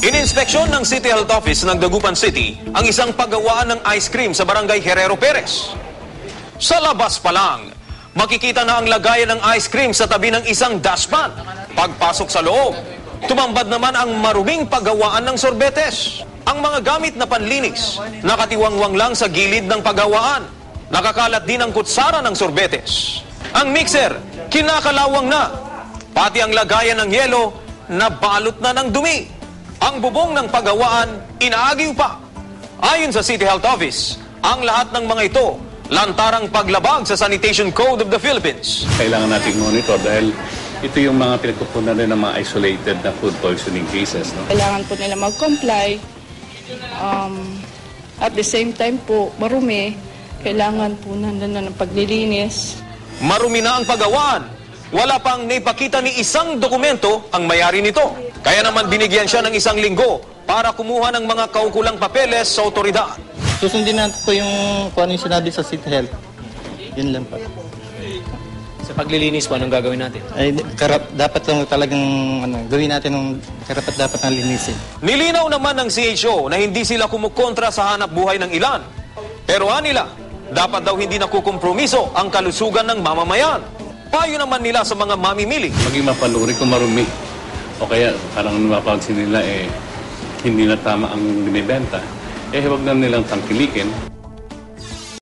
Ininspeksyon ng City Health Office ng Dagupan City ang isang paggawaan ng ice cream sa barangay Herrero Perez. Sa labas pa lang, makikita na ang lagayan ng ice cream sa tabi ng isang dashpan. Pagpasok sa loob, tumambad naman ang maruming paggawaan ng sorbetes. Ang mga gamit na panlinis, nakatiwangwang lang sa gilid ng paggawaan. Nakakalat din ang kutsara ng sorbetes. Ang mixer, kinakalawang na. Pati ang lagayan ng yelo, nabalot na ng dumi. Ang bubong ng paggawaan, inaagiw pa. Ayon sa City Health Office, ang lahat ng mga ito, lantarang paglabag sa Sanitation Code of the Philippines. Kailangan nating monitor dahil ito yung mga pinagkukunan rin ng mga isolated na food poisoning cases. No? Kailangan po nila mag-comply. At the same time po, marumi. Kailangan po nandun na ng paglilinis. Marumi na ang paggawaan. Wala pang naipakita ni isang dokumento ang may-ari nito. Kaya naman binigyan siya ng 1 linggo para kumuha ng mga kaukulang papeles sa otoridad. Susundin natin po yung kung ano yung sinabi sa City Health. Yun lang po. Sa paglilinis po, anong gagawin natin? Ay, dapat lang talagang gawin natin ng dapat na linisin. Nilinaw naman ng CHO na hindi sila kumukontra sa hanap buhay ng ilan. Pero nila, dapat daw hindi nakukompromiso ang kalusugan ng mamamayan. Payo naman nila sa mga mamimili. Maging mapanuri kung marumi. O kaya parang mapapansin nila hindi na tama ang binibenta. Huwag na nilang tangkilikin.